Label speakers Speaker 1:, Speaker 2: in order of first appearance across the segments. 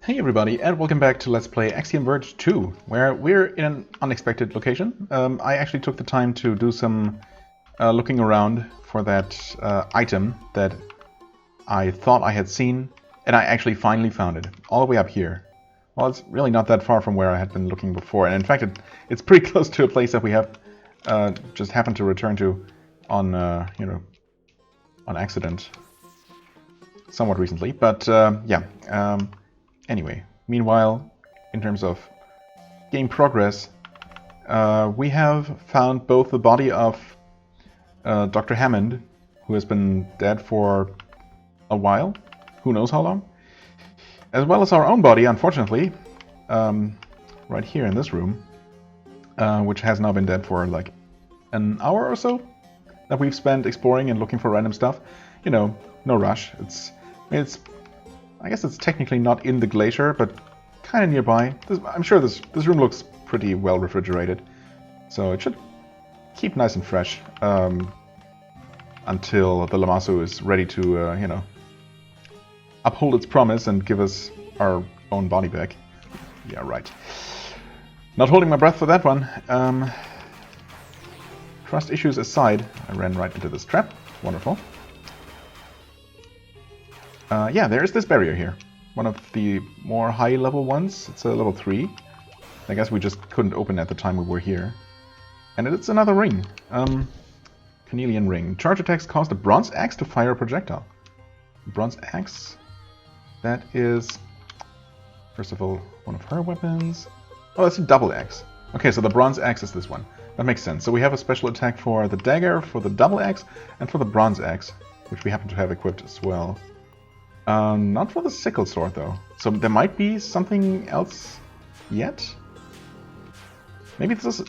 Speaker 1: Hey everybody, and welcome back to Let's Play Axiom Verge 2, where we're in an unexpected location. I actually took the time to do some looking around for that item that I thought I had seen, and I actually finally found it, all the way up here. Well, it's really not that far from where I had been looking before, and in fact it's pretty close to a place that we have just happened to return to on, on accident somewhat recently. But anyway, meanwhile, in terms of game progress, we have found both the body of Dr. Hammond, who has been dead for a while, who knows how long, as well as our own body, unfortunately, right here in this room, which has now been dead for like an hour or so, that we've spent exploring and looking for random stuff. You know, no rush. I guess it's technically not in the glacier, but kind of nearby. I'm sure this room looks pretty well refrigerated, so it should keep nice and fresh until the Lamassu is ready to, uphold its promise and give us our own body back. Yeah, right. Not holding my breath for that one. Trust issues aside, I ran right into this trap. Wonderful. Yeah, there is this barrier here. One of the more high-level ones. It's a level 3. I guess we just couldn't open at the time we were here. And it's another ring. Cornelian ring. Charge attacks cost a bronze axe to fire a projectile. Bronze axe. That is, first of all, one of her weapons. Oh, that's a double axe. Okay, so the bronze axe is this one. That makes sense. So we have a special attack for the dagger, for the double axe, and for the bronze axe, which we happen to have equipped as well. Not for the sickle sword, though. So there might be something else yet? Maybe this,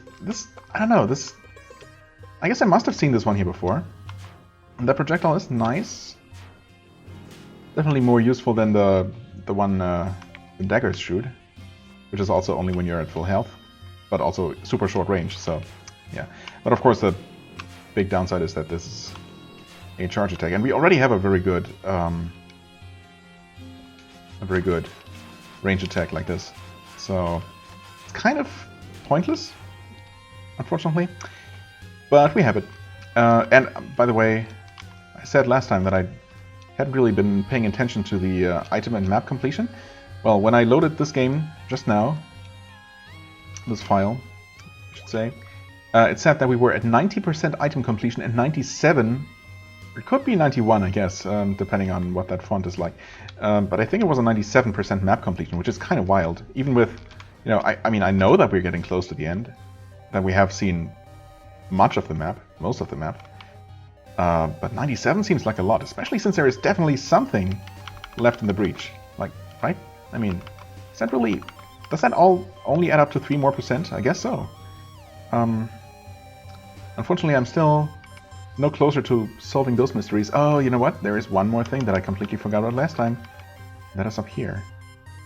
Speaker 1: I don't know, this... I guess I must have seen this one here before. And that projectile is nice. Definitely more useful than the one the daggers shoot, which is also only when you're at full health, but also super short range, so yeah. But of course the big downside is that this is a charge attack, and we already have a very good range attack like this, so it's kind of pointless, unfortunately, but we have it. And by the way, I said last time that I hadn't really been paying attention to the item and map completion. Well, when I loaded this game just now, this file, I should say, it said that we were at 90% item completion and 97. It could be 91, I guess, depending on what that font is like. But I think it was a 97% map completion, which is kind of wild. Even with, I mean, I know that we're getting close to the end, that we have seen much of the map, most of the map. But 97 seems like a lot, especially since there is definitely something left in the breach. Like, right? I mean, is that really... Does that all only add up to 3% more? I guess so. Unfortunately, I'm still no closer to solving those mysteries. Oh, you know what? There is one more thing that I completely forgot about last time. That is up here.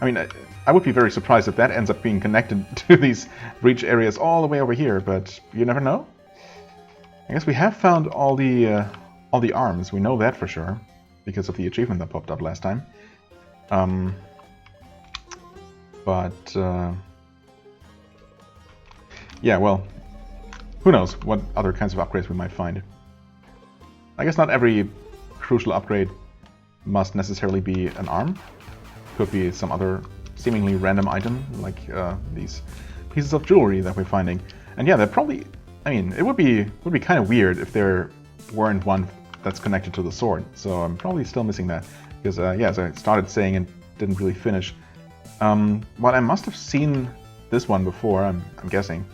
Speaker 1: I mean, I would be very surprised if that ends up being connected to these breach areas all the way over here, but you never know. I guess we have found all the arms. We know that for sure, because of the achievement that popped up last time. Yeah, well, who knows what other kinds of upgrades we might find. I guess not every crucial upgrade must necessarily be an arm. Could be some other seemingly random item, like these pieces of jewelry that we're finding. And yeah, that probably... I mean, it would be kind of weird if there weren't one that's connected to the sword. So I'm probably still missing that. Because, yeah, as I started saying and didn't really finish. Well, I must have seen this one before, I'm guessing.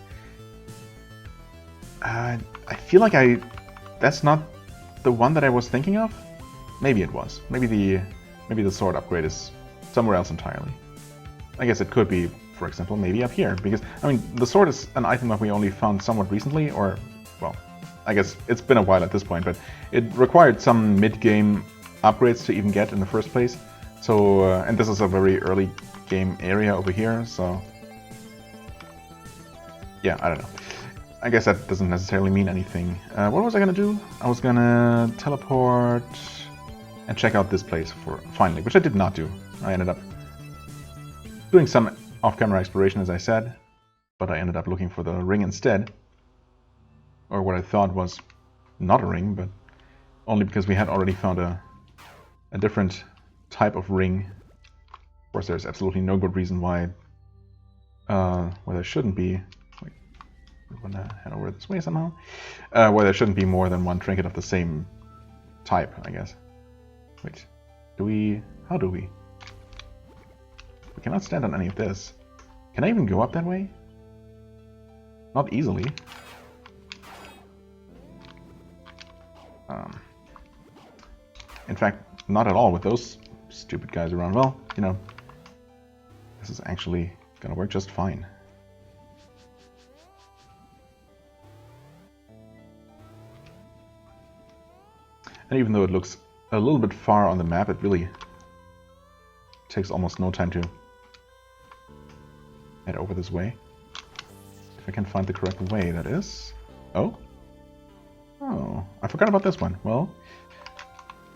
Speaker 1: I feel like that's not the one that I was thinking of. Maybe it was. Maybe the sword upgrade is somewhere else entirely. I guess it could be, for example, maybe up here. Because, I mean, the sword is an item that we only found somewhat recently, or, well, I guess it's been a while at this point, but it required some mid-game upgrades to even get in the first place. So, and this is a very early game area over here, so yeah, I don't know. I guess that doesn't necessarily mean anything. What was I gonna do? I was gonna teleport and check out this place for finally, which I did not do. I ended up doing some off-camera exploration, as I said, but I ended up looking for the ring instead. Or what I thought was not a ring, but only because we had already found a different type of ring. Of course, there's absolutely no good reason why there shouldn't be. Wait, we want to head over this way somehow. Where there shouldn't be more than one trinket of the same type, I guess. Wait, do we? How do we? We cannot stand on any of this. Can I even go up that way? Not easily. In fact, not at all with those stupid guys around. Well, you know, this is actually gonna work just fine. And even though it looks a little bit far on the map, it really takes almost no time to head over this way. If I can find the correct way, that is. Oh? Oh, I forgot about this one. Well,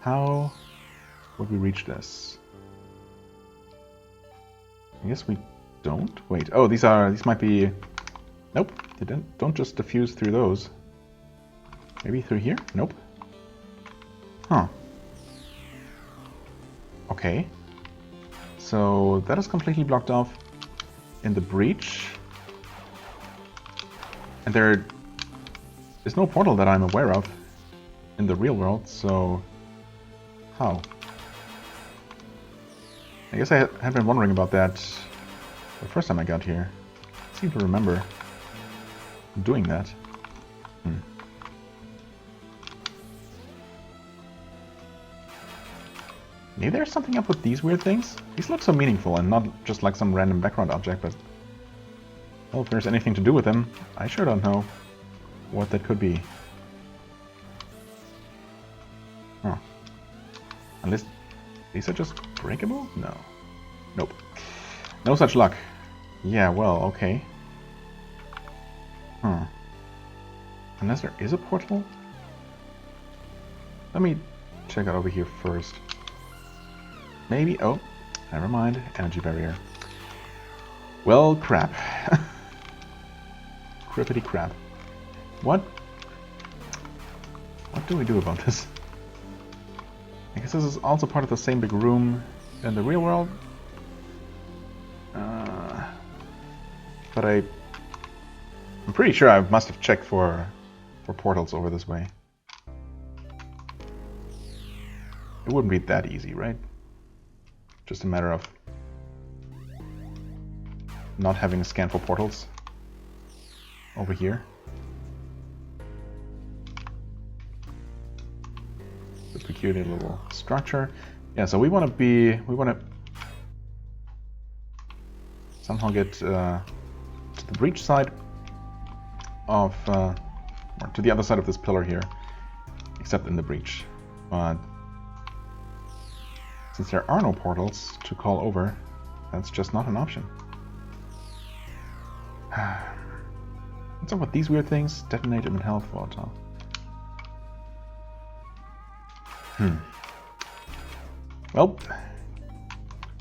Speaker 1: how would we reach this? I guess we don't? Wait, oh, these might be... Nope, they don't just diffuse through those. Maybe through here? Nope. Huh. Okay. So that is completely blocked off in the breach. And there is no portal that I'm aware of in the real world, so how? I guess I had been wondering about that the first time I got here. I seem to remember doing that. Maybe there's something up with these weird things? These look so meaningful and not just like some random background object, but... Well, if there's anything to do with them, I sure don't know what that could be. Huh. Unless these are just breakable? No. Nope. No such luck. Yeah, well, okay. Huh. Unless there is a portal? Let me check out over here first. Maybe... Oh, never mind. Energy barrier. Well, crap. Crippity crap. What do we do about this? I guess this is also part of the same big room in the real world. But I'm pretty sure I must have checked for portals over this way. It wouldn't be that easy, right? Just a matter of not having a scan for portals over here. The peculiar little structure. Yeah, so we want to somehow get to the breach side of, or to the other side of this pillar here, except in the breach. But since there are no portals to call over, that's just not an option. What's up with these weird things? Detonate and health volatile. Well,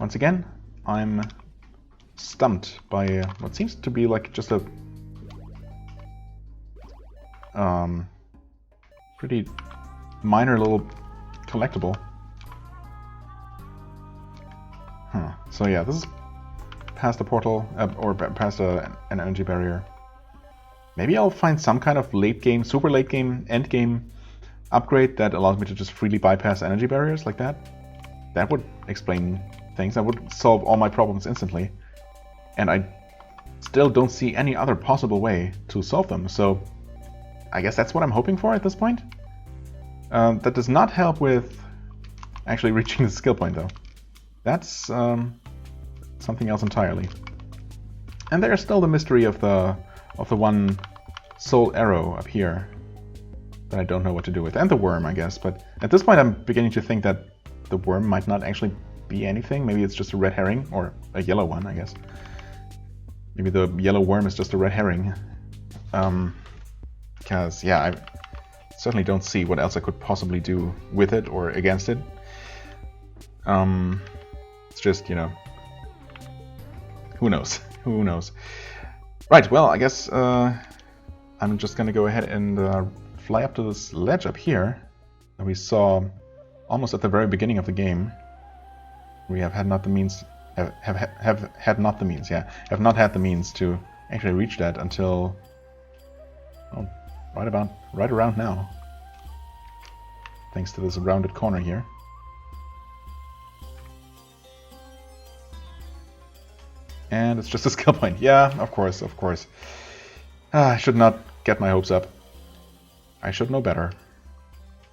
Speaker 1: once again, I'm stumped by what seems to be like just a pretty minor little collectible. So yeah, this is past a portal, or past an energy barrier. Maybe I'll find some kind of late game, super late game, end game upgrade that allows me to just freely bypass energy barriers like that. That would explain things. That would solve all my problems instantly. And I still don't see any other possible way to solve them. So I guess that's what I'm hoping for at this point. That does not help with actually reaching the skill point though. That's something else entirely. And there's still the mystery of the one soul arrow up here that I don't know what to do with. And the worm, I guess. But at this point I'm beginning to think that the worm might not actually be anything. Maybe it's just a red herring, or a yellow one, I guess. Maybe the yellow worm is just a red herring. Because, yeah, I certainly don't see what else I could possibly do with it or against it. It's just, you know, Who knows? Who knows? Right, well, I guess I'm just gonna go ahead and fly up to this ledge up here that we saw almost at the very beginning of the game. We have had not the means, have had not the means, yeah, have not had the means to actually reach that until, oh, right around now. Thanks to this rounded corner here. And it's just a skill point. Yeah, of course, of course. I should not get my hopes up. I should know better.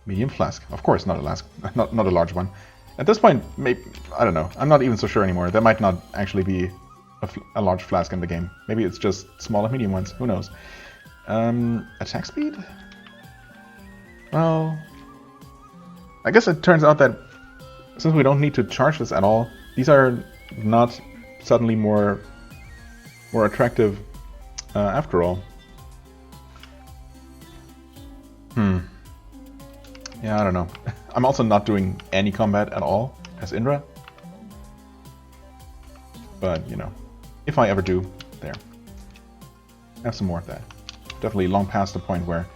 Speaker 1: Medium flask. Of course, not a large one. At this point, maybe, I don't know. I'm not even so sure anymore. There might not actually be a large flask in the game. Maybe it's just small and medium ones. Who knows? Attack speed? Well, I guess it turns out that since we don't need to charge this at all, these are not suddenly more attractive after all. Yeah, I don't know. I'm also not doing any combat at all as Indra. But, you know, if I ever do, there. Have some more of that. Definitely long past the point where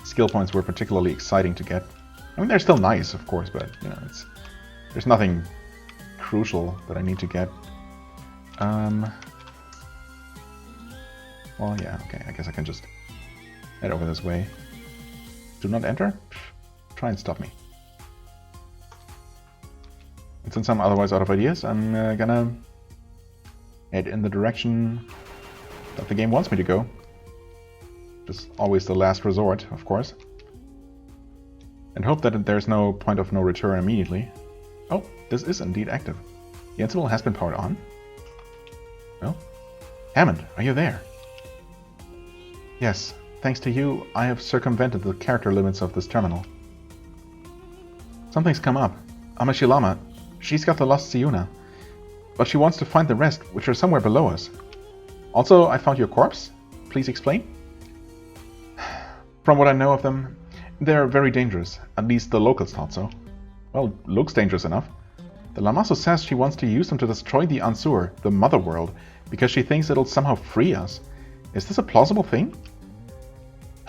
Speaker 1: skill points were particularly exciting to get. I mean, they're still nice, of course, but, you know, there's nothing crucial that I need to get. Well, yeah, okay, I guess I can just head over this way. Do not enter? Try and stop me. And since I'm otherwise out of ideas, I'm gonna head in the direction that the game wants me to go. Just always the last resort, of course. And hope that there's no point of no return immediately. Oh, this is indeed active. The Ansible has been powered on. Oh? Hammond, are you there? Yes, thanks to you, I have circumvented the character limits of this terminal. Something's come up. Amashilama, she's got the lost Siuna, but she wants to find the rest, which are somewhere below us. Also, I found your corpse. Please explain? From what I know of them, they're very dangerous. At least the locals thought so. Well, looks dangerous enough. The Lamasu says she wants to use them to destroy the Ansur, the mother world, because she thinks it'll somehow free us. Is this a plausible thing?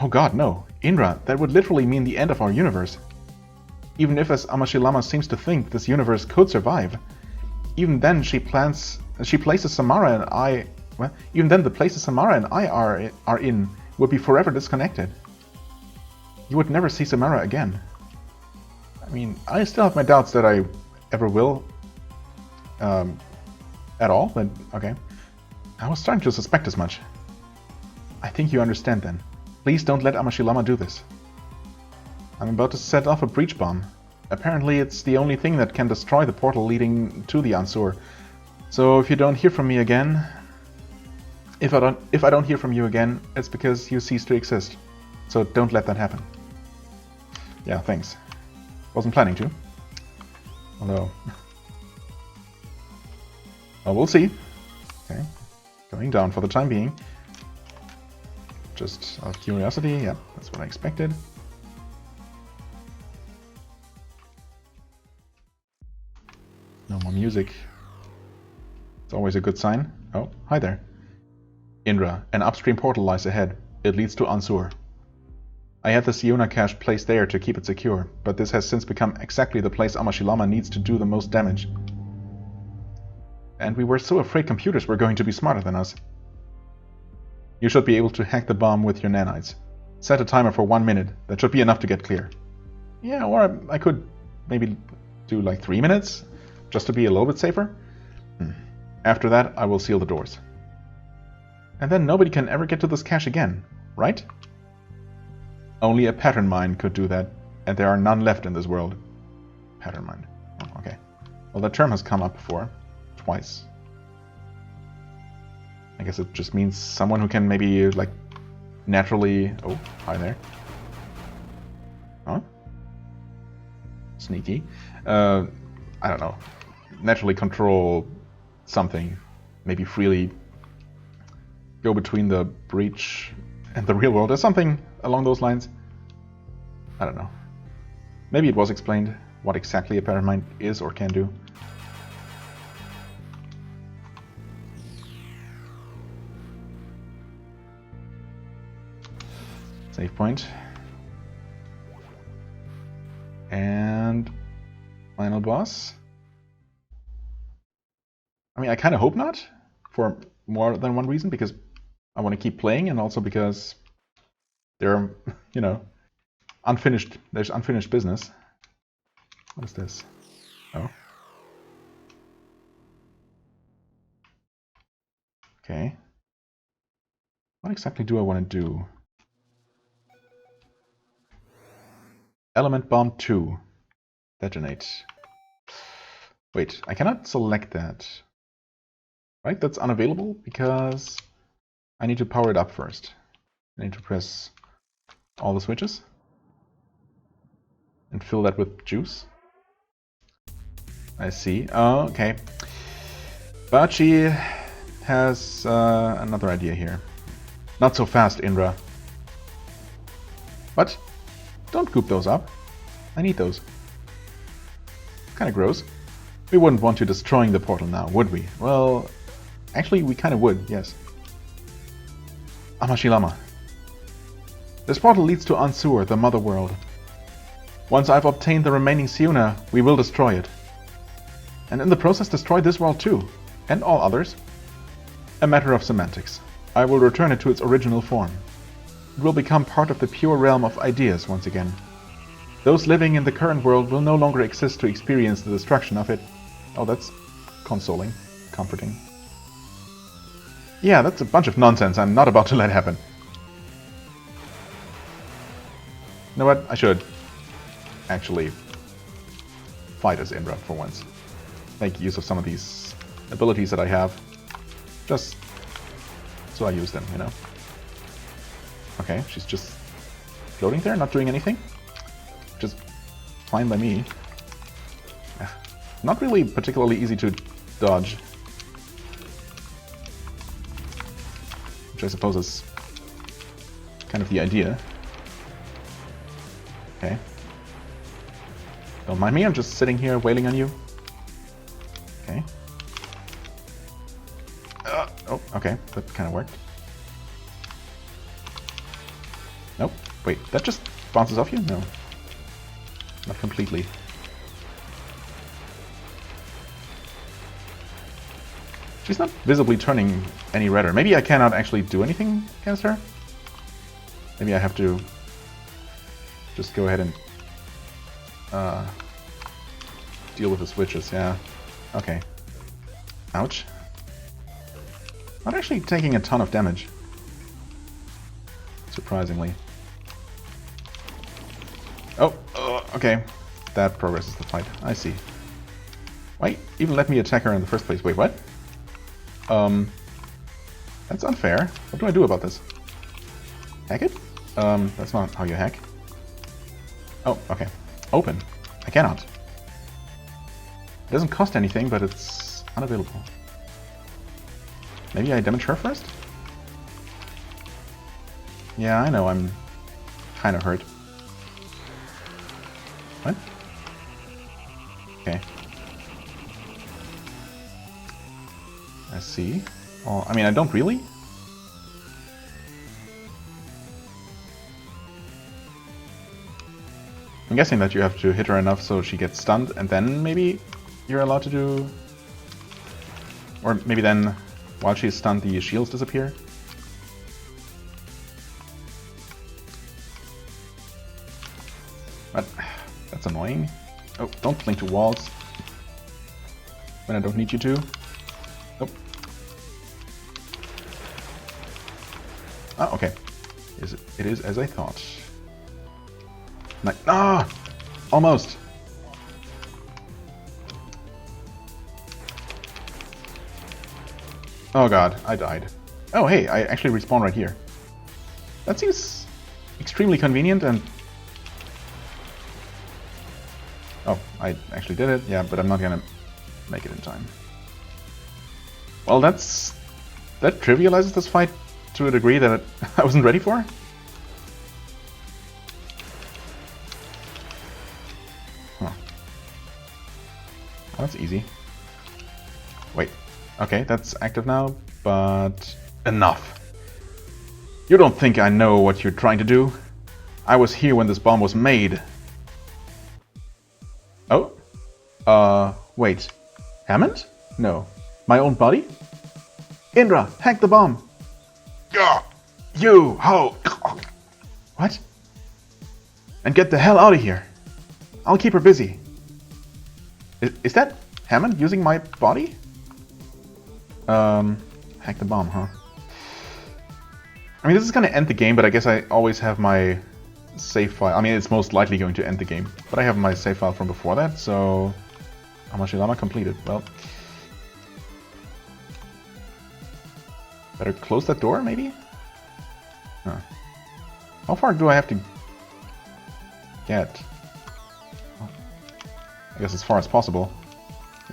Speaker 1: Oh god, no. Indra, that would literally mean the end of our universe. Even if, as Amashilama seems to think, this universe could survive. Even then, places Samara and I... Well, even then, the places Samara and I are in would be forever disconnected. You would never see Samara again. I mean, I still have my doubts that I ever will. At all, but okay. I was starting to suspect as much. I think you understand then. Please don't let Amashilama do this. I'm about to set off a breach bomb. Apparently it's the only thing that can destroy the portal leading to the Ansur. So if you don't hear from me again... If I don't hear from you again, it's because you cease to exist. So don't let that happen. Yeah, thanks. Wasn't planning to. Although... Well, we'll see. Okay. Going down for the time being. Just out of curiosity, yeah, that's what I expected. No more music. It's always a good sign. Oh, hi there. Indra, an upstream portal lies ahead. It leads to Ansur. I had the Siuna cache placed there to keep it secure, but this has since become exactly the place Amashilama needs to do the most damage. And we were so afraid computers were going to be smarter than us. You should be able to hack the bomb with your nanites. Set a timer for 1 minute. That should be enough to get clear. Yeah, or I could maybe do like 3 minutes, just to be a little bit safer. After that, I will seal the doors. And then nobody can ever get to this cache again, right? Only a pattern mine could do that, and there are none left in this world. Pattern mine. Oh, okay. Well, that term has come up before. Twice. I guess it just means someone who can maybe, like, naturally... Oh, hi there. Huh? Sneaky. I don't know. Naturally control something. Maybe freely go between the breach and the real world, or something along those lines. I don't know. Maybe it was explained what exactly a pattern mine is or can do. Save point. And final boss. I mean, I kind of hope not, for more than one reason, because I want to keep playing, and also because there are, you know, there's unfinished business. What is this? Oh. Okay. What exactly do I want to do? Element Bomb 2. Detonate. Wait, I cannot select that. Right, that's unavailable because I need to power it up first. I need to press all the switches and fill that with juice. I see. Oh, okay. But she has another idea here. Not so fast, Indra. What? Don't goop those up. I need those. Kinda gross. We wouldn't want you destroying the portal now, would we? Well, actually we kinda would, yes. Amashilama. This portal leads to Ansur, the mother world. Once I've obtained the remaining Siuna, we will destroy it. And in the process destroy this world too, and all others. A matter of semantics. I will return it to its original form. It will become part of the pure realm of ideas once again. Those living in the current world will no longer exist to experience the destruction of it. Oh, that's consoling, comforting. Yeah, that's a bunch of nonsense I'm not about to let happen. You know what? I should actually fight as Indra for once. Make use of some of these abilities that I have. Just so I use them, you know? Okay, she's just floating there, not doing anything. Just fine by me. Not really particularly easy to dodge. Which I suppose is kind of the idea. Okay. Don't mind me, I'm just sitting here wailing on you. Okay. Oh, okay, that kind of worked. Nope. Wait, that just bounces off you? No. Not completely. She's not visibly turning any redder. Maybe I cannot actually do anything against her? Maybe I have to just go ahead and deal with the switches, yeah. Okay. Ouch. Not actually taking a ton of damage. Surprisingly. Oh, okay. That progresses the fight. I see. Why even let me attack her in the first place? Wait, what? That's unfair. What do I do about this? Hack it? That's not how you hack. Oh, okay. Open. I cannot. It doesn't cost anything, but it's unavailable. Maybe I damage her first? Yeah, I know, I'm kind of hurt. What? Okay. I see. Well, I mean, I don't really. I'm guessing that you have to hit her enough so she gets stunned, and then maybe you're allowed to do... Or maybe then, while she's stunned, the shields disappear. But that's annoying. Oh, don't cling to walls when I don't need you to. Nope. Oh, okay. It is as I thought. Ah! Almost! Oh god, I died. Oh hey, I actually respawn right here. That seems extremely convenient and... Oh, I actually did it, yeah, but I'm not gonna make it in time. Well, that trivializes this fight to a degree that I wasn't ready for. Huh. Oh, that's easy. Wait. Okay, that's active now, but enough. You don't think I know what you're trying to do? I was here when this bomb was made. Oh? Wait. Hammond? No. My own body? Indra, hack the bomb! Yeah! You! How? What? And get the hell out of here! I'll keep her busy. Is that Hammond using my body? Hack the bomb, huh? I mean, this is gonna end the game, but I guess I always have my save file. I mean, it's most likely going to end the game, but I have my save file from before that, so... Amashilama completed. Well... Better close that door, maybe? Huh. How far do I have to get? Oh. I guess as far as possible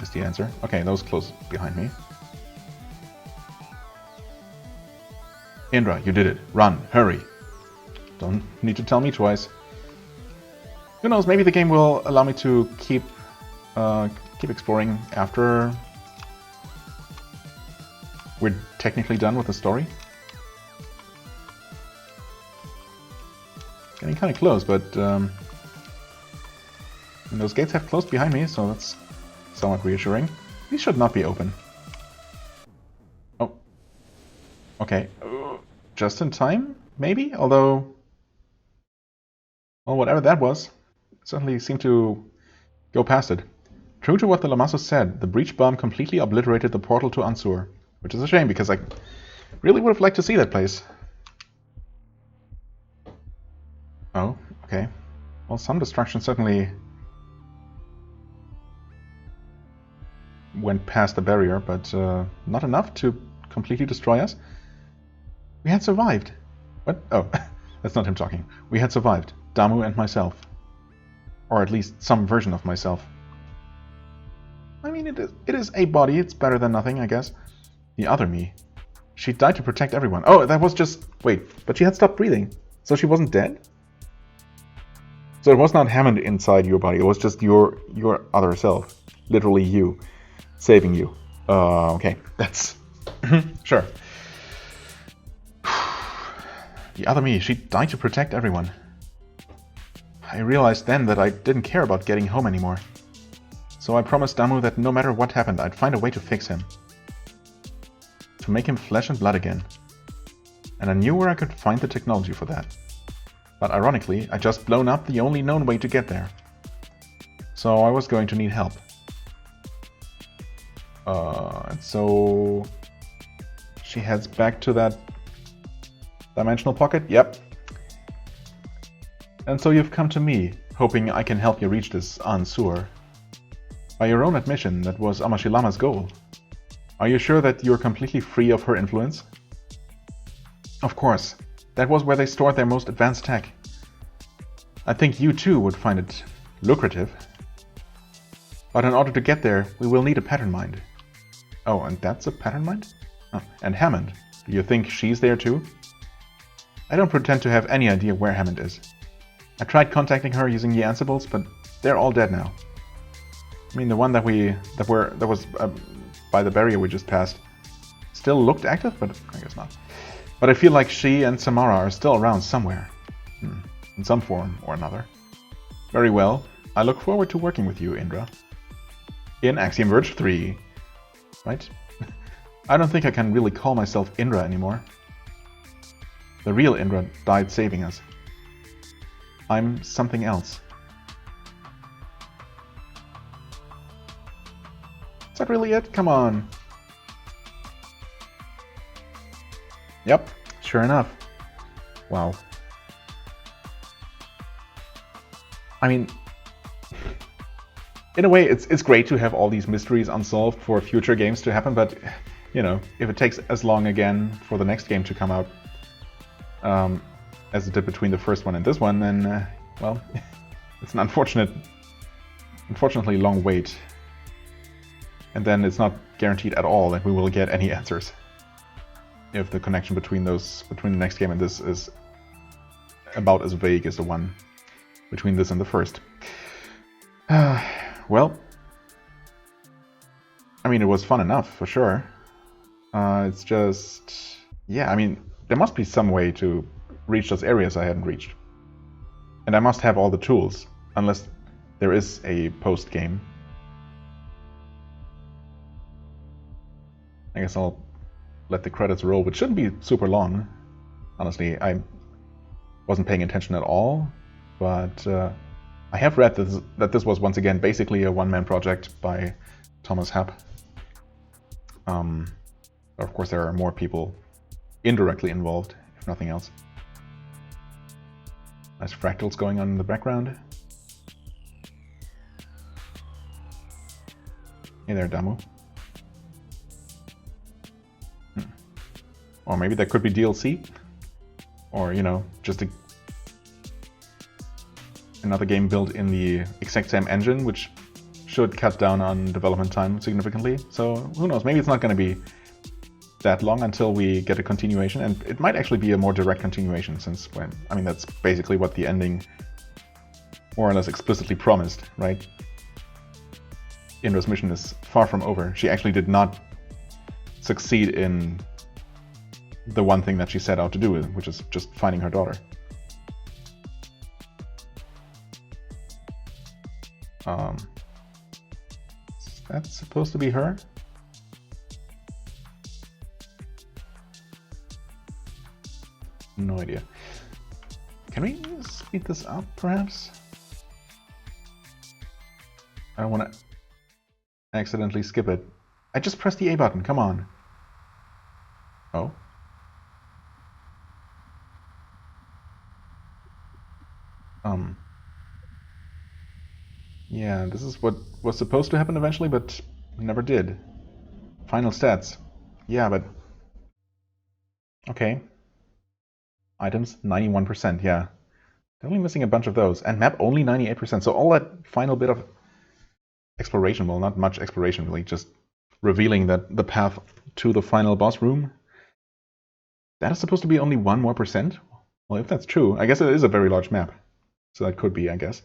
Speaker 1: is the answer. Okay, those close behind me. Indra, you did it. Run, hurry. Don't need to tell me twice. Who knows, maybe the game will allow me to keep exploring after we're technically done with the story. Getting kind of close, but those gates have closed behind me, so that's somewhat reassuring. These should not be open. Oh. Okay. Just in time, maybe? Although... well, whatever that was, certainly seemed to go past it. True to what the Lamassos said, the breach bomb completely obliterated the portal to Ansur. Which is a shame, because I really would have liked to see that place. Oh, okay. Well, some destruction certainly went past the barrier, but not enough to completely destroy us. We had survived. What? Oh, that's not him talking. We had survived. Damu and myself. Or at least some version of myself. I mean, it is a body. It's better than nothing, I guess. The other me. She died to protect everyone. Oh, that was just... wait, but she had stopped breathing. So she wasn't dead? So it was not Hammond inside your body. It was just your other self. Literally you. Saving you. Okay. That's... sure. The other me. She died to protect everyone. I realized then that I didn't care about getting home anymore. So I promised Damu that no matter what happened, I'd find a way to fix him. To make him flesh and blood again. And I knew where I could find the technology for that. But ironically, I'd just blown up the only known way to get there. So I was going to need help. And so... she heads back to that dimensional pocket? Yep. And so you've come to me, hoping I can help you reach this Ansur. By your own admission, that was Amashilama's goal. Are you sure that you're completely free of her influence? Of course. That was where they stored their most advanced tech. I think you too would find it lucrative. But in order to get there, we will need a pattern mind. Oh, and that's a pattern mind? Oh, and Hammond. Do you think she's there too? I don't pretend to have any idea where Hammond is. I tried contacting her using the Ansibles, but they're all dead now. I mean, the one that was by the barrier we just passed still looked active, but I guess not. But I feel like she and Samara are still around somewhere. In some form or another. Very well. I look forward to working with you, Indra. In Axiom Verge 3. Right? I don't think I can really call myself Indra anymore. The real Indra died saving us. I'm something else. Is that really it? Come on. Yep, sure enough. Wow. I mean, in a way, it's great to have all these mysteries unsolved for future games to happen, but, you know, if it takes as long again for the next game to come out as it did between the first one and this one, then, well, it's an unfortunately long wait. And then it's not guaranteed at all that we will get any answers. If the connection between the next game and this is about as vague as the one between this and the first. Well, I mean, it was fun enough, for sure. It's just... yeah, I mean, there must be some way to reach those areas I hadn't reached. And I must have all the tools, unless there is a post-game. I guess I'll let the credits roll, which shouldn't be super long. Honestly, I wasn't paying attention at all, but I have read that this was once again basically a one-man project by Thomas Happ. Of course, there are more people indirectly involved, if nothing else. Nice fractals going on in the background. Hey there, Damu. Or maybe that could be DLC. Or, you know, just another game built in the exact same engine, which should cut down on development time significantly. So, who knows, maybe it's not going to be that long until we get a continuation, and it might actually be a more direct continuation, since I mean, that's basically what the ending more or less explicitly promised, right? Indra's mission is far from over. She actually did not succeed in the one thing that she set out to do, which is just finding her daughter. That's supposed to be her? No idea. Can we speed this up, perhaps? I don't want to accidentally skip it. I just pressed the A button, come on. Oh. Yeah, this is what was supposed to happen eventually, but never did. Final stats. Yeah, but... Okay. Items, 91%, yeah. Definitely missing a bunch of those. And map, only 98%. So all that final bit of exploration, well, not much exploration really, just revealing that the path to the final boss room, that is supposed to be only 1 more percent? Well, if that's true, I guess it is a very large map. So that could be, I guess.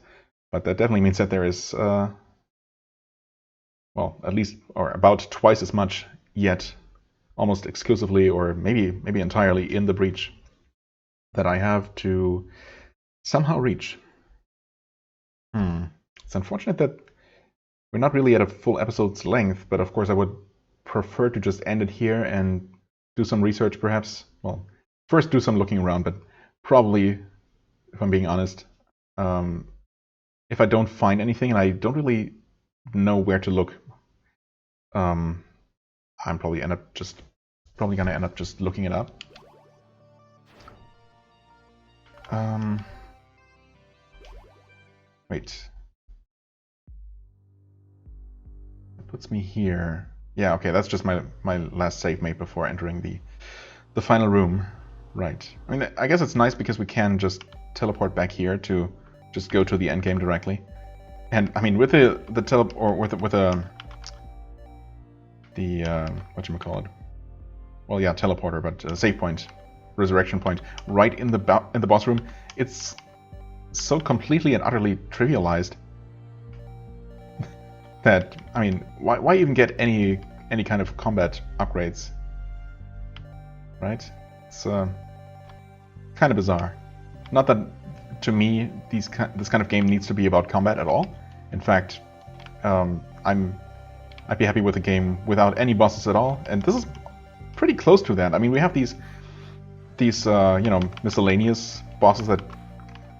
Speaker 1: But that definitely means that there is, well, at least, or about twice as much yet, almost exclusively, or maybe entirely in the breach that I have to somehow reach. It's unfortunate that we're not really at a full episode's length, but of course I would prefer to just end it here and do some research perhaps. Well, first do some looking around, but probably, if I'm being honest, if I don't find anything and I don't really know where to look, I'm probably gonna end up just looking it up. Wait. That puts me here. Yeah, okay, that's just my last save made before entering the final room. Right. I mean, I guess it's nice because we can just teleport back here to just go to the end game directly. And I mean, with the whatchamacallit? Well, yeah, teleporter, but save point, resurrection point, right in the boss room. It's so completely and utterly trivialized that, I mean, why even get any kind of combat upgrades, right? It's kind of bizarre. Not that, to me, this kind of game needs to be about combat at all. In fact, I'd be happy with a game without any bosses at all, and this is pretty close to that. I mean, we have these you know, miscellaneous bosses that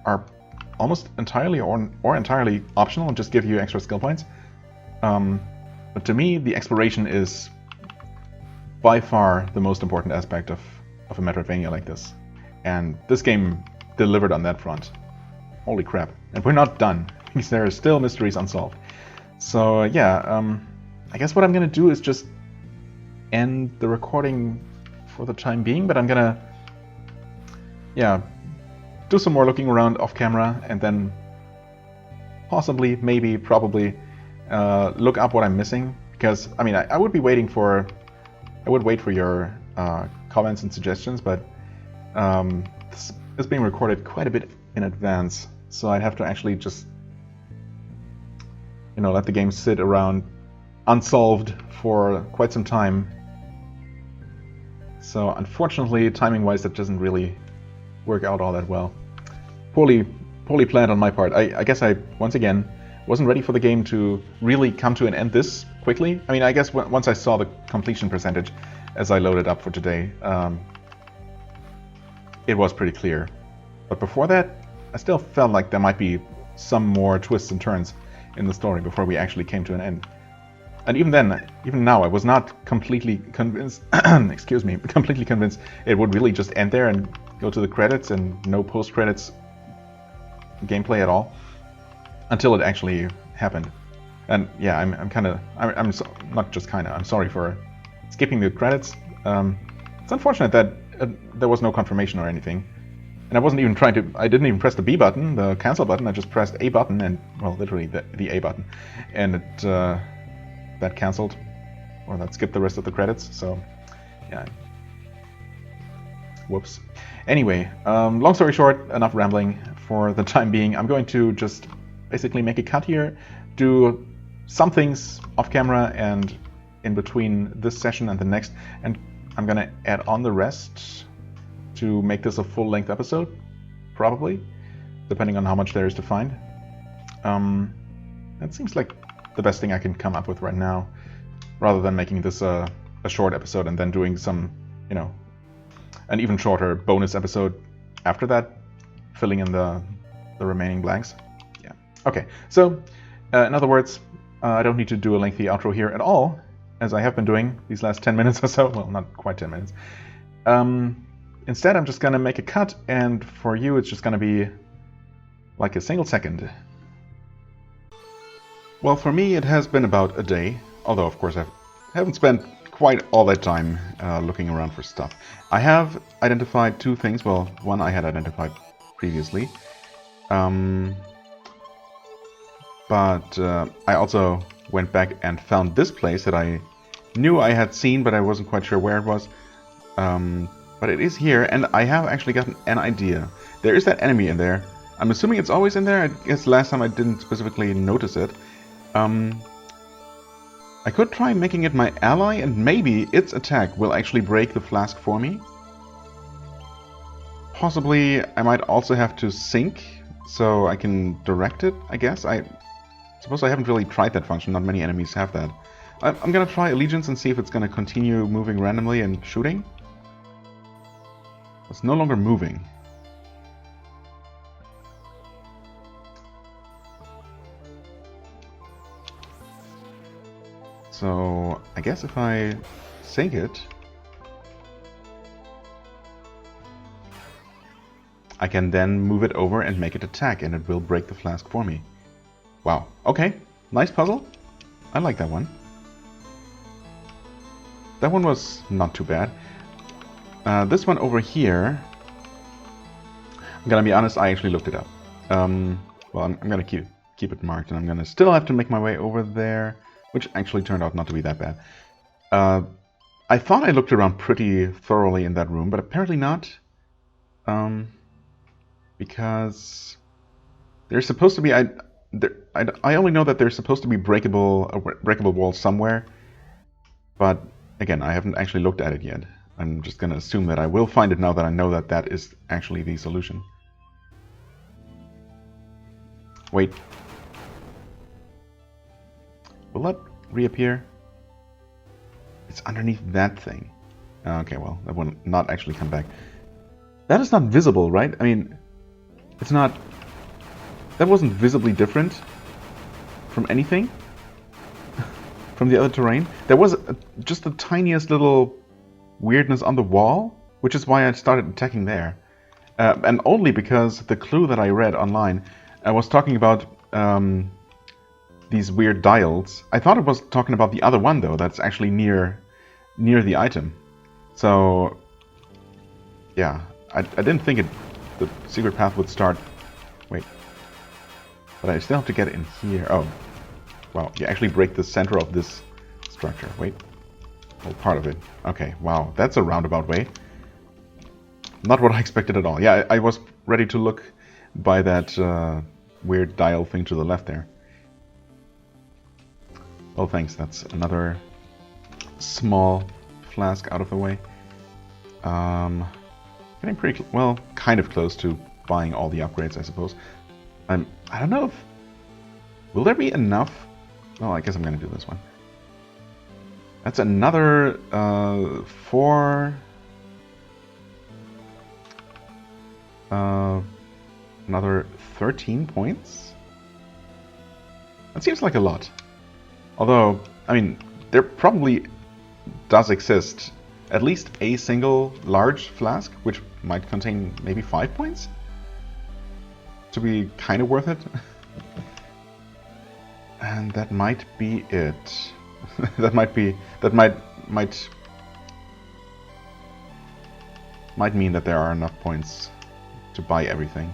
Speaker 1: are almost entirely or entirely optional and just give you extra skill points. But to me, the exploration is by far the most important aspect of a Metroidvania like this. And this game delivered on that front. Holy crap. And we're not done, because there are still mysteries unsolved. So yeah, I guess what I'm gonna do is just end the recording for the time being, but I'm gonna, yeah, do some more looking around off camera, and then possibly, maybe, probably look up what I'm missing, because I mean, I would wait for your comments and suggestions, but this is being recorded quite a bit in advance, so I'd have to actually just, you know, let the game sit around unsolved for quite some time. So unfortunately, timing-wise, that doesn't really work out all that well. Poorly poorly planned on my part. I guess I, once again, wasn't ready for the game to really come to an end this quickly. I mean, I guess once I saw the completion percentage as I loaded up for today, it was pretty clear. But before that, I still felt like there might be some more twists and turns in the story before we actually came to an end. And even then, even now, I was not completely convinced, excuse me, completely convinced it would really just end there and go to the credits and no post-credits gameplay at all, until it actually happened. And yeah, I'm not just kinda, I'm sorry for skipping the credits. It's unfortunate that there was no confirmation or anything. And I wasn't even trying to, I didn't even press the B button, the cancel button, I just pressed A button and, well, literally the A button. And it, that cancelled, or that skipped the rest of the credits, so yeah. Whoops. Anyway, long story short, enough rambling for the time being. I'm going to just basically make a cut here, do some things off camera and in between this session and the next, and I'm gonna add on the rest to make this a full-length episode, probably, depending on how much there is to find. That seems like the best thing I can come up with right now, rather than making this a short episode and then doing some, you know, an even shorter bonus episode after that, filling in the remaining blanks. Yeah. Okay, so in other words, I don't need to do a lengthy outro here at all, as I have been doing these last 10 minutes or so. Well, not quite 10 minutes. Instead, I'm just going to make a cut, and for you, it's just going to be like a single second. Well, for me, it has been about a day, although, of course, I haven't spent quite all that time looking around for stuff. I have identified two things. Well, one I had identified previously. But I also went back and found this place that I knew I had seen, but I wasn't quite sure where it was. But it is here, and I have actually gotten an idea. There is that enemy in there. I'm assuming it's always in there. I guess last time I didn't specifically notice it. I could try making it my ally, and maybe its attack will actually break the flask for me. Possibly I might also have to sync, so I can direct it, I guess. I suppose I haven't really tried that function. Not many enemies have that. I'm gonna try Allegiance and see if it's gonna continue moving randomly and shooting. It's no longer moving. So I guess if I sync it, I can then move it over and make it attack, and it will break the flask for me. Wow. Okay. Nice puzzle. I like that one. That one was not too bad. This one over here, I'm gonna be honest, I actually looked it up. Well, I'm gonna keep it marked, and I'm gonna still have to make my way over there, which actually turned out not to be that bad. I thought I looked around pretty thoroughly in that room, but apparently not. Because there's supposed to be... I only know that there's supposed to be a breakable wall somewhere, but again, I haven't actually looked at it yet. I'm just gonna assume that I will find it now that I know that that is actually the solution. Wait. Will that reappear? It's underneath that thing. Okay, well, that will not actually come back. That is not visible, right? I mean, it's not... That wasn't visibly different from anything. From the other terrain. There was just the tiniest little weirdness on the wall, which is why I started attacking there. And only because the clue that I read online was talking about these weird dials. I thought it was talking about the other one, though, that's actually near the item. So, yeah, I didn't think the secret path would start... Wait. But I still have to get in here. Oh, wow, you actually break the center of this structure. Wait. Well, part of it. Okay, wow, that's a roundabout way. Not what I expected at all. Yeah, I was ready to look by that weird dial thing to the left there. Well, thanks. That's another small flask out of the way. Getting pretty, well, kind of close to buying all the upgrades, I suppose. I don't know if... Will there be enough? Oh, I guess I'm gonna do this one. That's another 4... another 13 points? That seems like a lot. Although, I mean, there probably does exist at least a single large flask, which might contain maybe 5 points? To be kind of worth it. And that might be it. that might mean that there are enough points to buy everything.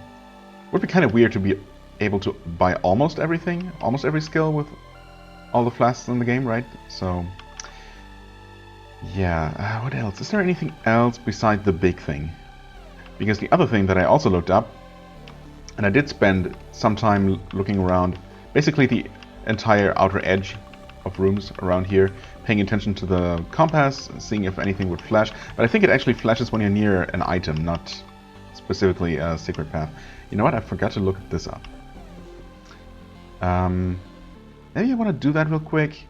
Speaker 1: Would be kind of weird to be able to buy almost everything, almost every skill with all the flasks in the game, right? So, yeah. What else? Is there anything else besides the big thing? Because the other thing that I also looked up, and I did spend some time looking around, basically the entire outer edge of rooms around here, paying attention to the compass, seeing if anything would flash. But I think it actually flashes when you're near an item, not specifically a secret path. You know what? I forgot to look this up. Maybe I want to do that real quick.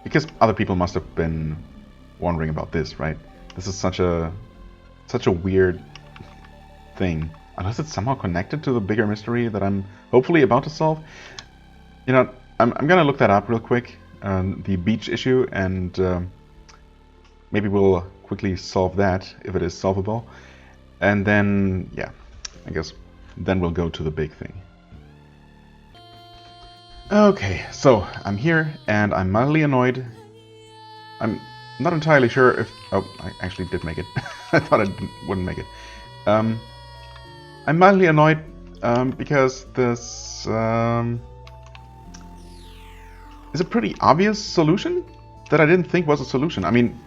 Speaker 1: Because other people must have been wondering about this, right? This is such a weird thing. Unless it's somehow connected to the bigger mystery that I'm hopefully about to solve. You know, I'm gonna look that up real quick. The beach issue, and maybe we'll quickly solve that, if it is solvable. And then, yeah, I guess then we'll go to the big thing. Okay, so I'm here, and I'm mildly annoyed. I'm not entirely sure if... Oh, I actually did make it. I thought I wouldn't make it. I'm mildly annoyed because this is a pretty obvious solution that I didn't think was a solution. I mean,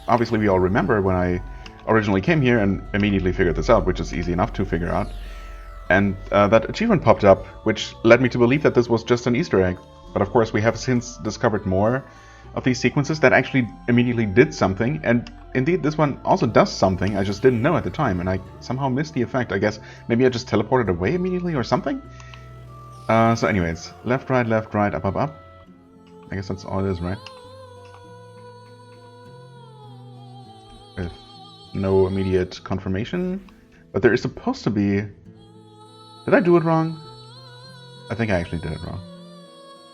Speaker 1: obviously we all remember when I originally came here and immediately figured this out, which is easy enough to figure out. And that achievement popped up, which led me to believe that this was just an Easter egg. But of course we have since discovered more of these sequences that actually immediately did something. And indeed this one also does something, I just didn't know at the time. And I somehow missed the effect. I guess maybe I just teleported away immediately or something? So anyways, left, right, up, up, up. I guess that's all it is, right? With no immediate confirmation. But there is supposed to be... Did I do it wrong? I think I actually did it wrong.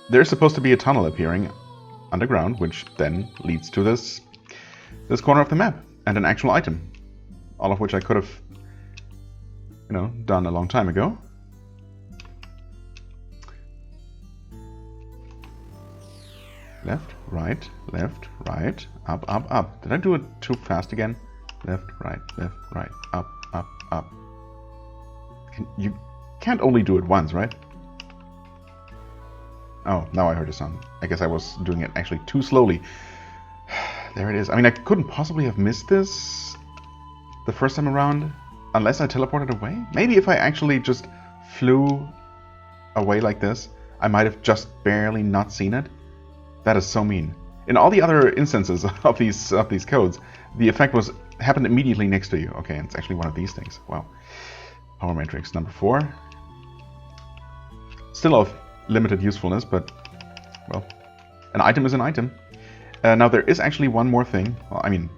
Speaker 1: There's supposed to be a tunnel appearing underground, which then leads to this corner of the map and an actual item. All of which I could have, you know, done a long time ago. Left, right, up, up, up. Did I do it too fast again? Left, right, up, up, up. You can't only do it once, right? Oh, now I heard a sound. I guess I was doing it actually too slowly. There it is. I mean, I couldn't possibly have missed this the first time around unless I teleported away. Maybe if I actually just flew away like this, I might have just barely not seen it. That is so mean. In all the other instances of these codes, the effect happened immediately next to you. Okay, it's actually one of these things. Wow. Power matrix number 4. Still of limited usefulness, but, well, an item is an item. Now there is actually one more thing. Well, I mean,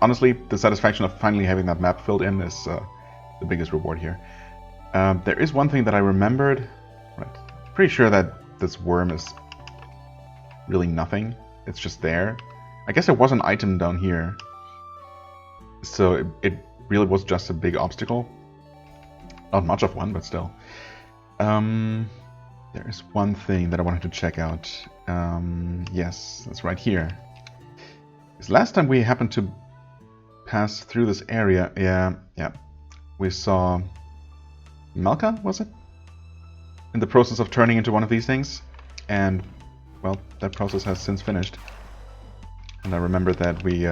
Speaker 1: honestly, the satisfaction of finally having that map filled in is the biggest reward here. There is one thing that I remembered. Right. Pretty sure that this worm is really nothing. It's just there. I guess there was an item down here. So it really was just a big obstacle. Not much of one, but still. There is one thing that I wanted to check out. Yes, that's right here. Because last time we happened to pass through this area, yeah, we saw Malka, was it? In the process of turning into one of these things. And, well, that process has since finished. And I remember that we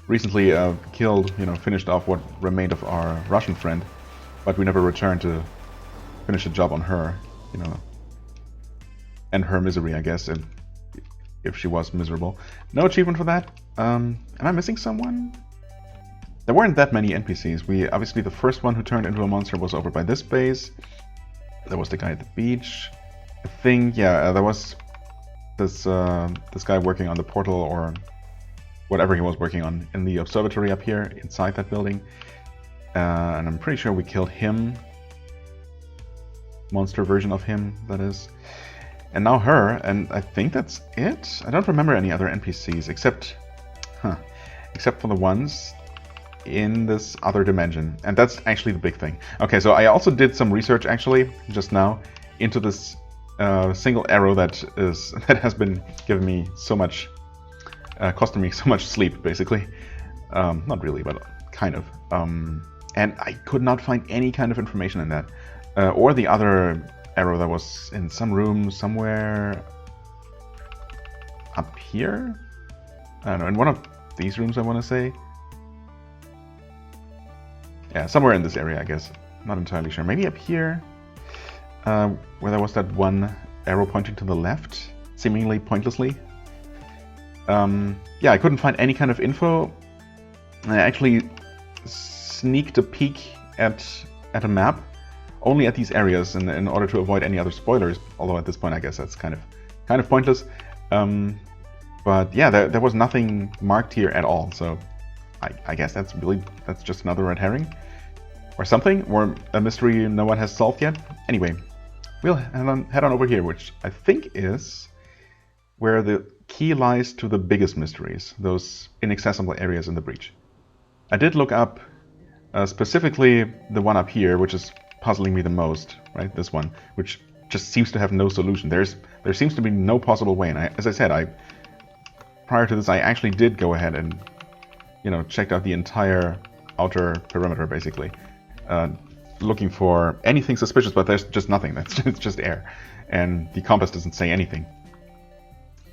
Speaker 1: recently finished off what remained of our Russian friend, but we never returned to finish the job on her, and her misery, I guess, if she was miserable. No achievement for that. Am I missing someone? There weren't that many NPCs. Obviously the first one who turned into a monster was over by this base. There was the guy at the beach. I think, yeah, there was this guy working on the portal or whatever he was working on in the observatory up here inside that building. And I'm pretty sure we killed him. Monster version of him, that is. And now her, and I think that's it? I don't remember any other NPCs except for the ones in this other dimension. And that's actually the big thing. Okay, so I also did some research actually, just now, into this single arrow that has been giving me so much, costing me so much sleep, basically. Not really, but kind of. And I could not find any kind of information in that. Or the other arrow that was in some room somewhere up here? I don't know, in one of these rooms I want to say. Yeah, somewhere in this area, I guess. Not entirely sure. Maybe up here, where there was that one arrow pointing to the left, seemingly pointlessly. Yeah, I couldn't find any kind of info. I actually sneaked a peek at a map, only at these areas, in order to avoid any other spoilers. Although at this point, I guess that's kind of pointless. But yeah, there was nothing marked here at all. So I guess that's just another red herring, or something, or a mystery no one has solved yet. Anyway, we'll head on over here, which I think is where the key lies to the biggest mysteries, those inaccessible areas in the breach. I did look up specifically the one up here, which is puzzling me the most, right? This one, which just seems to have no solution. There seems to be no possible way. And as I said, prior to this, I actually did go ahead and, checked out the entire outer perimeter, basically, looking for anything suspicious. But there's just nothing. It's just air, and the compass doesn't say anything.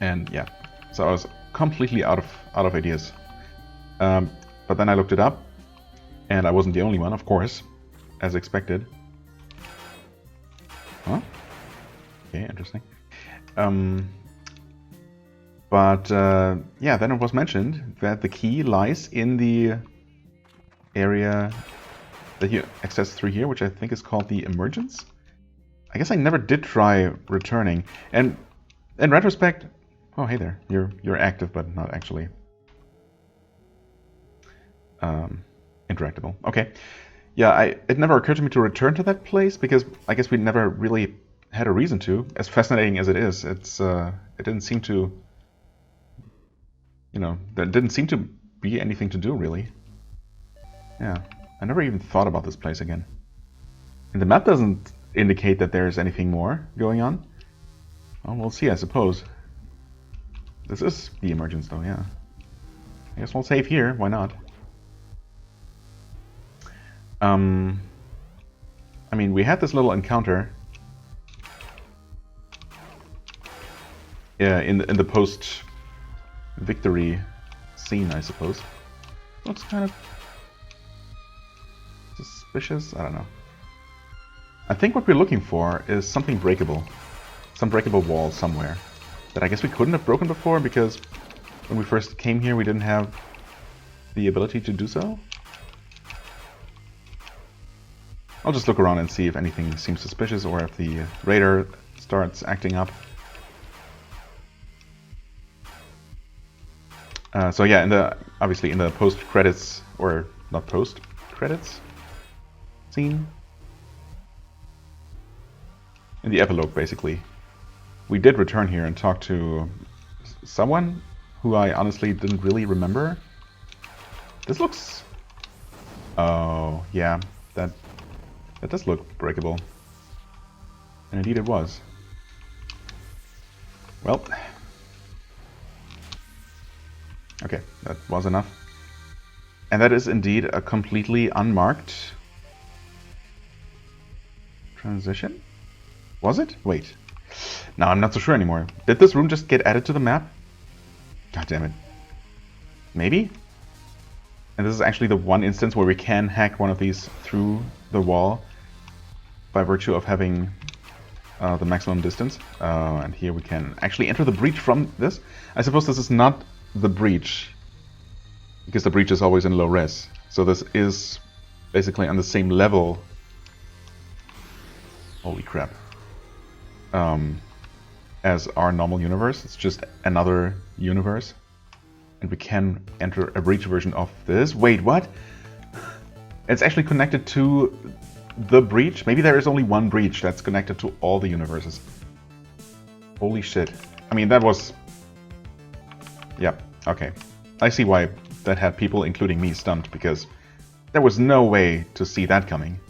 Speaker 1: And yeah, so I was completely out of ideas. But then I looked it up, and I wasn't the only one, of course, as expected. Huh? Okay, interesting. Yeah, then it was mentioned that the key lies in the area that you access through here, which I think is called the Emergence. I guess I never did try returning. And in retrospect, oh hey there, you're active but not actually interactable. Okay. Yeah, it never occurred to me to return to that place because I guess we never really had a reason to. As fascinating as it is, it didn't seem to, there didn't seem to be anything to do really. Yeah, I never even thought about this place again. And the map doesn't indicate that there's anything more going on. Well, we'll see, I suppose. This is the Emergence though, yeah. I guess we'll save here, why not? I mean, we had this little encounter in the post-victory scene, I suppose. Looks kind of suspicious. I don't know. I think what we're looking for is something breakable, some breakable wall somewhere that I guess we couldn't have broken before because when we first came here, we didn't have the ability to do so. I'll just look around and see if anything seems suspicious or if the radar starts acting up. So yeah, obviously in the post-credits, or not post-credits scene, in the epilogue basically, we did return here and talk to someone who I honestly didn't really remember. This looks... Oh, yeah, that does look breakable. And indeed it was. Well. Okay, that was enough. And that is indeed a completely unmarked transition? Was it? Wait. Now I'm not so sure anymore. Did this room just get added to the map? God damn it. Maybe? And this is actually the one instance where we can hack one of these through the wall by virtue of having the maximum distance. And here we can actually enter the breach from this. I suppose this is not the breach, because the breach is always in low res. So this is basically on the same level. Holy crap. As our normal universe. It's just another universe. And we can enter a breach version of this. Wait, what? It's actually connected to the breach? Maybe there is only one breach that's connected to all the universes. Holy shit. I mean, that was... Yep, okay. I see why that had people, including me, stunned, because there was no way to see that coming.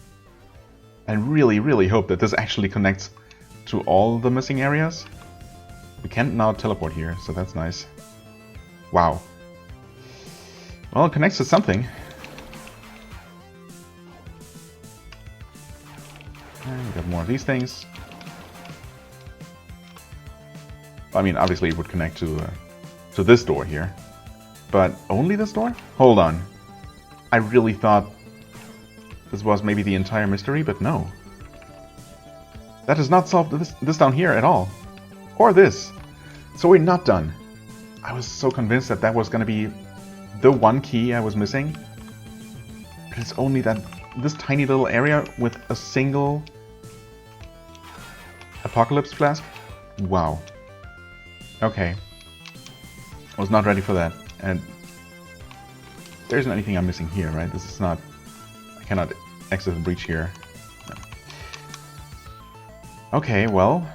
Speaker 1: I really, really hope that this actually connects to all the missing areas. We can't now teleport here, so that's nice. Wow. Well, it connects to something. And we got more of these things. I mean, obviously it would connect to this door here. But only this door? Hold on. I really thought this was maybe the entire mystery, but no. That does not solve this down here at all. Or this. So we're not done. I was so convinced that that was going to be the one key I was missing. But it's only that this tiny little area with a single apocalypse flask. Wow. Okay. I was not ready for that. And there isn't anything I'm missing here, right? This is not... I cannot exit the breach here. No. Okay, well...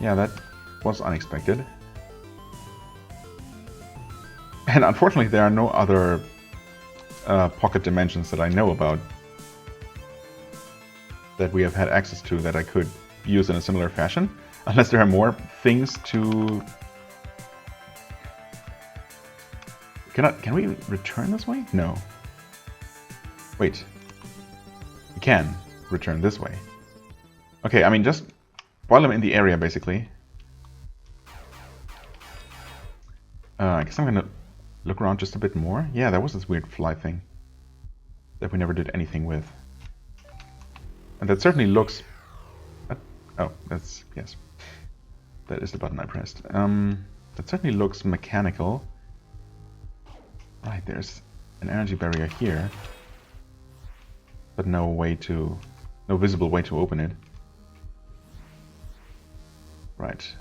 Speaker 1: Yeah, that was unexpected. And unfortunately there are no other pocket dimensions that I know about that we have had access to that I could use in a similar fashion. Unless there are more things to... Can we return this way? No. Wait. We can return this way. Okay, I mean, just while I'm in the area, basically. I guess I'm gonna look around just a bit more. Yeah, there was this weird fly thing that we never did anything with. And that certainly looks... Oh, that's... yes. That is the button I pressed. That certainly looks mechanical. Right, there's an energy barrier here. But no visible way to open it. Right.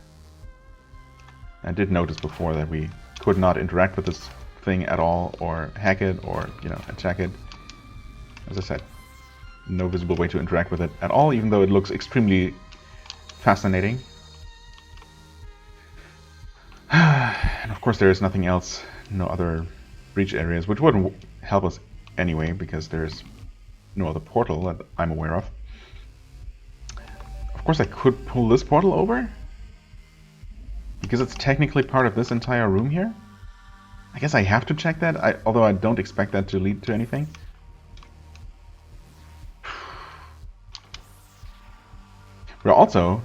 Speaker 1: I did notice before that we could not interact with this thing at all, or hack it, or, you know, attack it. As I said, no visible way to interact with it at all, even though it looks extremely fascinating. And of course there is nothing else, no other breach areas, which wouldn't help us anyway, because there's no other portal that I'm aware of. Of course I could pull this portal over, because it's technically part of this entire room here. I guess I have to check that, although I don't expect that to lead to anything. We're also,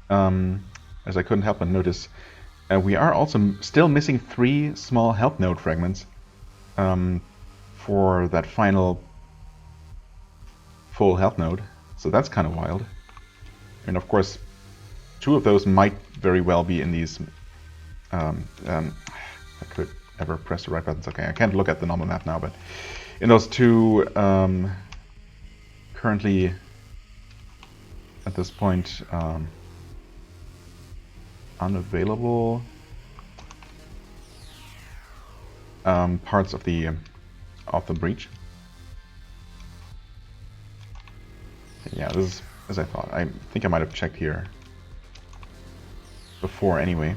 Speaker 1: as I couldn't help but notice, we are also still missing 3 small health node fragments for that final full health node. So that's kind of wild. And of course, 2 of those might very well be in these... I could ever press the right buttons. Okay, I can't look at the normal map now, but in those 2 currently at this point unavailable parts of the breach. Yeah, this is as I thought. I think I might have checked here before anyway.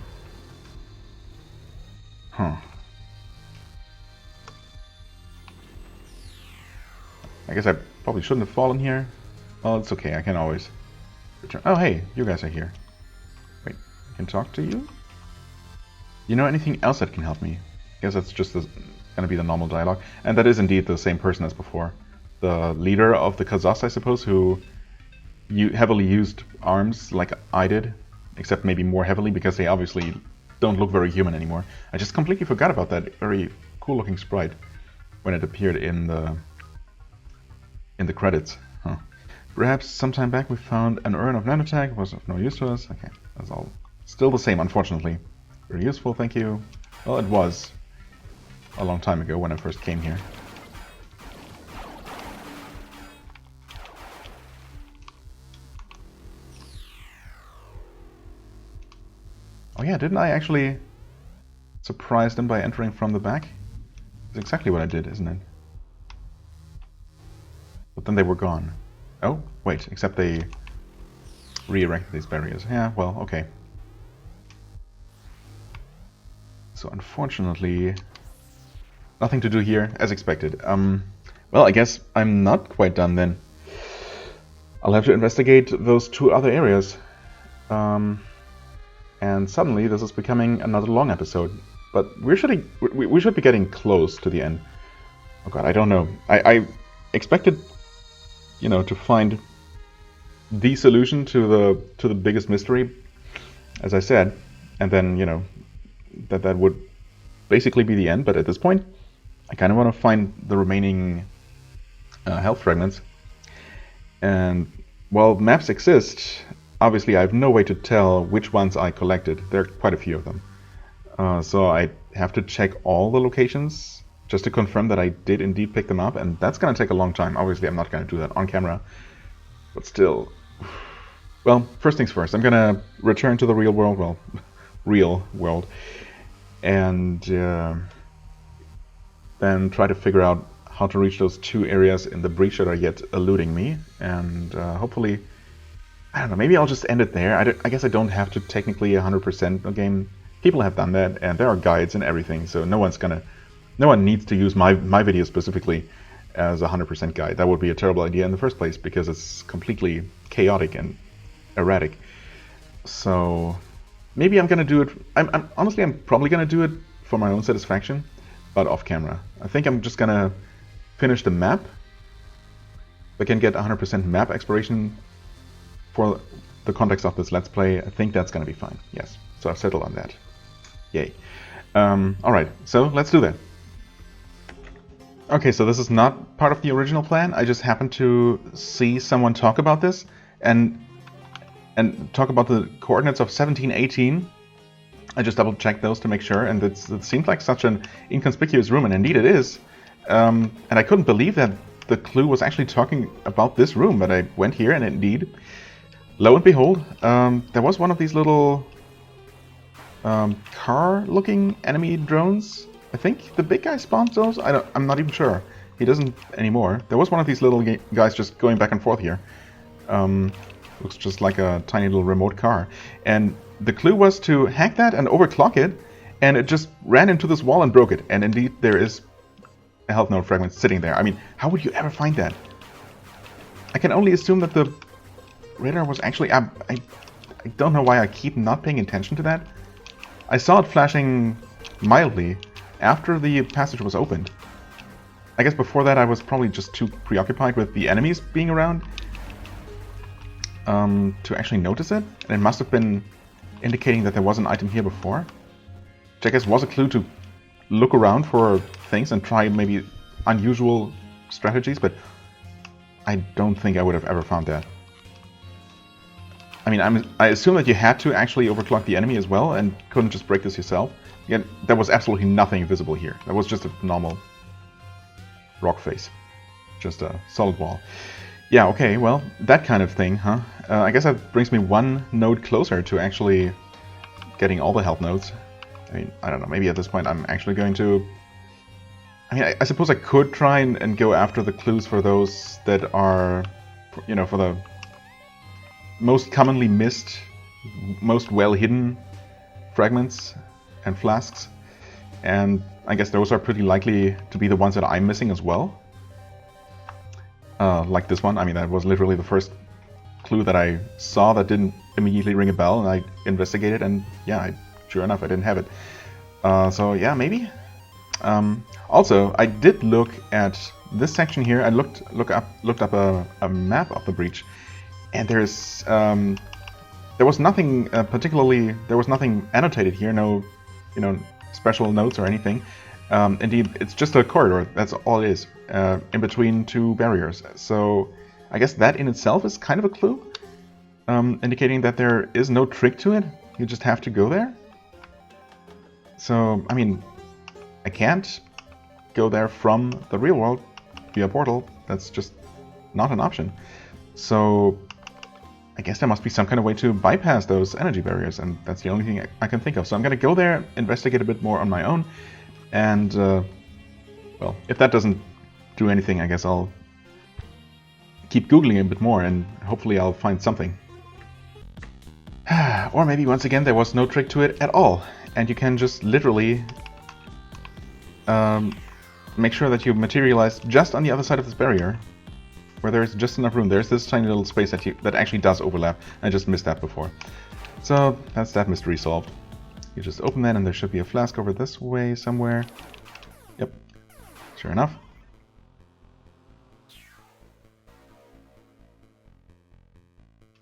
Speaker 1: Huh. I guess I probably shouldn't have fallen here. Well, it's okay. I can always return. Oh, hey, you guys are here. Wait, I can talk to you? You know anything else that can help me? I guess that's just gonna be the normal dialogue. And that is indeed the same person as before. The leader of the Kazas, I suppose, who heavily used arms like I did. Except maybe more heavily, because they obviously don't look very human anymore. I just completely forgot about that very cool looking sprite when it appeared in the credits. Huh. Perhaps sometime back we found an urn of nanotech, was of no use to us. Okay, that's all still the same, unfortunately. Very useful, thank you. Well, it was. a long time ago when I first came here. Oh yeah, didn't I actually surprise them by entering from the back? That's exactly what I did, isn't it? But then they were gone. Oh, wait, except they re-erected these barriers. Yeah, well, okay. So unfortunately, nothing to do here, as expected. Well, I guess I'm not quite done then. I'll have to investigate those two other areas. And suddenly this is becoming another long episode. But we should be getting close to the end. Oh god, I don't know. I expected, you know, to find the solution to the biggest mystery, as I said, and then, you know, that would basically be the end. But at this point, I kind of want to find the remaining health fragments. And while maps exist, obviously I have no way to tell which ones I collected. There are quite a few of them. So I have to check all the locations just to confirm that I did indeed pick them up, and that's going to take a long time. Obviously I'm not going to do that on camera, but still. Well, first things first, I'm going to return to the real world, well, real world, and then try to figure out how to reach those two areas in the breach that are yet eluding me, and hopefully, I don't know, maybe I'll just end it there. I guess I don't have to technically 100% the game. People have done that, and there are guides and everything, so no one needs to use my video specifically as a 100% guide. That would be a terrible idea in the first place, because it's completely chaotic and erratic. So maybe I'm gonna do it. Honestly, I'm probably gonna do it for my own satisfaction, but off camera. I think I'm just gonna finish the map. If I can get 100% map exploration for the context of this Let's Play, I think that's gonna be fine. Yes, so I've settled on that. Yay. Alright, so let's do that. Okay, so this is not part of the original plan. I just happened to see someone talk about this and talk about the coordinates of 1718. I just double checked those to make sure, and it seemed like such an inconspicuous room, and indeed it is. And I couldn't believe that the clue was actually talking about this room, but I went here, and indeed, lo and behold, there was one of these little car-looking enemy drones. I think the big guy spawned those? I'm not even sure. He doesn't anymore. There was one of these little guys just going back and forth here. Looks just like a tiny little remote car. And the clue was to hack that and overclock it, and it just ran into this wall and broke it. And indeed, there is a health node fragment sitting there. I mean, how would you ever find that? I can only assume that the radar was actually... I don't know why I keep not paying attention to that. I saw it flashing mildly after the passage was opened. I guess before that I was probably just too preoccupied with the enemies being around to actually notice it. And it must have been indicating that there was an item here before, which I guess was a clue to look around for things and try maybe unusual strategies, but I don't think I would have ever found that. I mean, I assume that you had to actually overclock the enemy as well and couldn't just break this yourself. Again, there was absolutely nothing visible here. That was just a normal rock face. Just a solid wall. Yeah, okay, well, that kind of thing, huh? I guess that brings me one node closer to actually getting all the health nodes. I mean, I don't know, maybe at this point I'm actually going to... I mean, I suppose I could try and go after the clues for those that are, you know, for the most commonly missed, most well-hidden fragments and flasks. And I guess those are pretty likely to be the ones that I'm missing as well. Like this one. I mean, that was literally the first clue that I saw that didn't immediately ring a bell, and I investigated, and yeah, sure enough, I didn't have it. So yeah, maybe. Also, I did look at this section here. I looked up a map of the breach, and there was nothing particularly. There was nothing annotated here. No, you know, special notes or anything. Indeed, it's just a corridor. That's all it is, in between two barriers. So I guess that in itself is kind of a clue, indicating that there is no trick to it. You just have to go there. So, I mean, I can't go there from the real world via portal. That's just not an option. So I guess there must be some kind of way to bypass those energy barriers, and that's the only thing I can think of. So I'm going to go there, investigate a bit more on my own, and, well, if that doesn't do anything, I guess I'll keep Googling a bit more, and hopefully I'll find something. Or maybe, once again, there was no trick to it at all, and you can just literally make sure that you materialize just on the other side of this barrier, where there's just enough room. There's this tiny little space that actually does overlap. I just missed that before. So that's that mystery solved. You just open that and there should be a flask over this way somewhere. Yep, sure enough.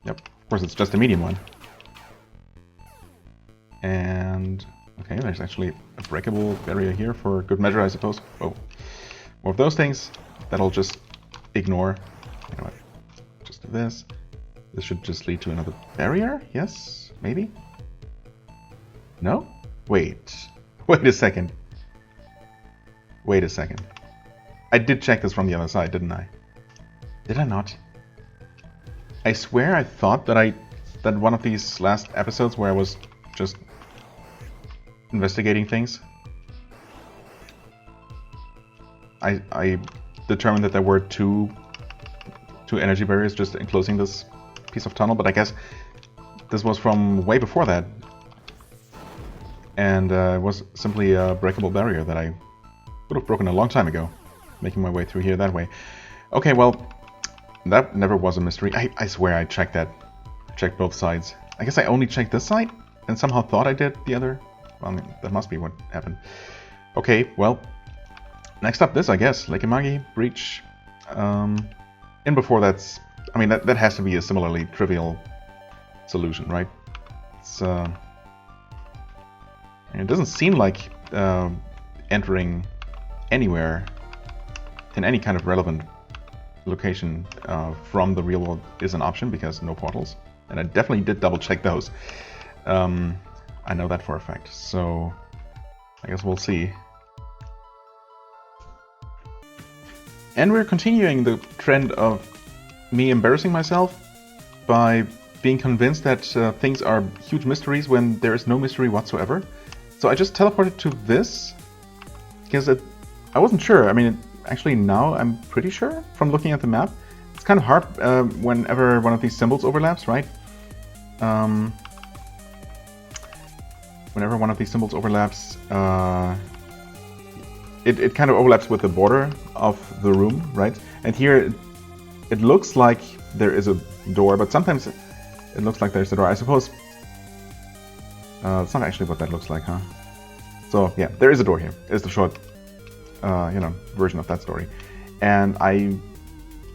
Speaker 1: Yep, of course it's just a medium one. And okay, there's actually a breakable barrier here for good measure, I suppose. Oh, more of those things that'll just ignore. You know what? Just do this. This should just lead to another barrier? Yes? Maybe? No? Wait. Wait a second. Wait a second. I did check this from the other side, didn't I? Did I not? I swear I thought that that one of these last episodes where I was just investigating things, I determined that there were two energy barriers just enclosing this piece of tunnel, but I guess this was from way before that, and it was simply a breakable barrier that I would have broken a long time ago, making my way through here that way. Okay, well, that never was a mystery. I swear I checked both sides. I guess I only checked this side and somehow thought I did the other. Well, I mean, that must be what happened. Okay, well, next up this, I guess. Lake Imagi, Breach. And before that's... I mean, that has to be a similarly trivial solution, right? It's... and it doesn't seem like entering anywhere in any kind of relevant location from the real world is an option, because no portals. And I definitely did double check those. I know that for a fact, so I guess we'll see. And we're continuing the trend of me embarrassing myself by being convinced that things are huge mysteries when there is no mystery whatsoever. So I just teleported to this, because I wasn't sure. I mean, actually now I'm pretty sure from looking at the map. It's kind of hard whenever one of these symbols overlaps, right? Whenever one of these symbols overlaps, it kind of overlaps with the border of the room, right? And here it looks like there is a door, but sometimes it looks like there's a door. I suppose it's not actually what that looks like, huh? So yeah, there is a door here. It's the short, version of that story. And I